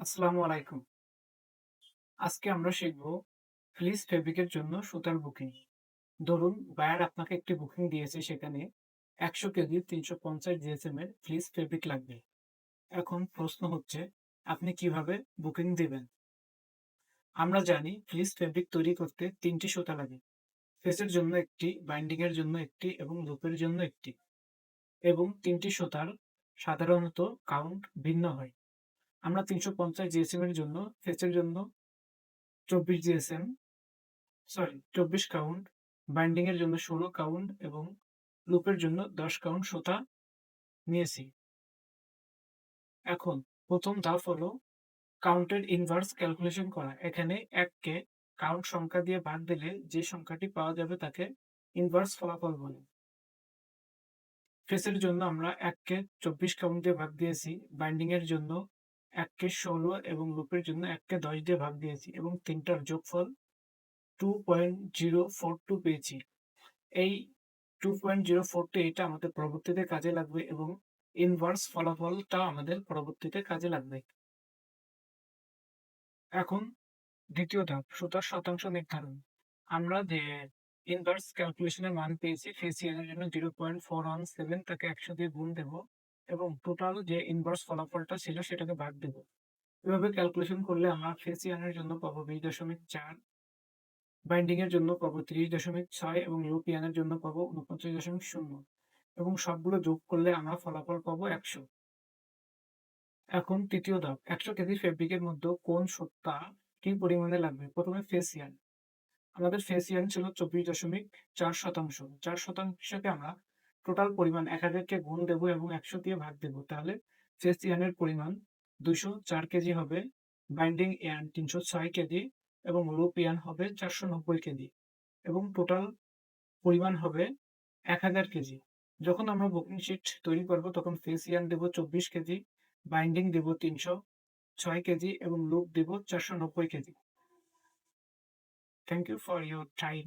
আসসালামু আলাইকুম। আজকে আমরা শিখব ফ্লিস ফেব্রিকের জন্য সুতার বুকিং। ধরুন বায়ার আপনাকে একটি বুকিং দিয়েছে, সেখানে ১০০ কেজি ৩৫০ জিএসএম এর ফ্লিস ফেব্রিক লাগবে। এখন প্রশ্ন হচ্ছে, আপনি কিভাবে বুকিং দিবেন? আমরা জানি ফ্লিস ফেব্রিক তৈরি করতে ৩টি সুতা লাগে। ফেসের জন্য একটি, বাইন্ডিং এর জন্য একটি এবং লুপের জন্য একটি। এবং ৩টি সুতার সাধারণত কাউন্ট ভিন্ন হয়। আমরা ৩৫০ জিএসএম এর জন্য, ফেসের জন্য ২৪ জিএসএম, ২৪ কাউন্ট, বাইন্ডিং এর জন্য ১৬ কাউন্ট এবং লুপের জন্য ১০ কাউন্ট সুতা নিয়েছি। এখন প্রথম ধাপ হলো কাউন্টের ইনভার্স ক্যালকুলেশন করা। এখানে ১ কে কাউন্ট সংখ্যা দিয়ে ভাগ দিলে যে সংখ্যাটি পাওয়া যাবে তাকে ইনভার্স ফলাফল বলে। ফেসের জন্য আমরা ১ কে ২৪ কাউন্ট দিয়ে ভাগ দিয়েছি, বাইন্ডিং এর জন্য ১ কে ১৬ এবং লুপের জন্য ১ কে ১০ দিয়ে ভাগ দিয়েছি এবং তিনটার যোগফল 2.042 পেয়েছি। এই 2.042 এটা আমাদের পরবর্তীতে কাজে লাগবে এবং ইনভার্স ফলাফলটা আমাদের পরবর্তীতে কাজে লাগবে। এখন দ্বিতীয় ধাপ, সুতার শতাংশ নির্ধারণ। আমরা যে ইনভার্স ক্যালকুলেশনের মান পেয়েছি ফেসিয়ানের জন্য 0.417, তাকে 100 দিয়ে গুণ দেব এবং টোটাল যে ইনভার্স ফলাফলটা ছিল সেটাকে ভাগ দেব। এভাবে ক্যালকুলেশন করলে আমরা ফেসিয়ানের জন্য পাবো 20.4, বাইন্ডিং এর জন্য পাবো 30.6 এবং লুপিয়ানের জন্য পাবো 49.0 এবং সবগুলো যোগ করলে আমরা ফলাফল পাবো 100। এখন তৃতীয় ধাপ, 100 কেজি ফেব্রিকের মধ্যে কোন সুতা কি পরিমাণে লাগবে? প্রথমে ফেসিয়ান। আমাদের ফেসিয়ান ছিল 24.4%। 4%কে আমরা টোটাল পরিমাণ 1000 কে গুণ দেব এবং 100 দিয়ে ভাগ দেব। তাহলে ফেসিয়ানের পরিমাণ 204 কেজি হবে, বাইন্ডিং ইয়ার্ন 306 কেজি এবং লুপ ইয়ার্ন হবে 490 কেজি এবং টোটাল পরিমাণ হবে 1000 কেজি। যখন আমরা বুকিং শিট তৈরি করব তখন ফেস ইয়ার্ন দেব 24 কেজি, বাইন্ডিং দেব 306 কেজি এবং লুপ দেব 490 KG. Thank you for your time.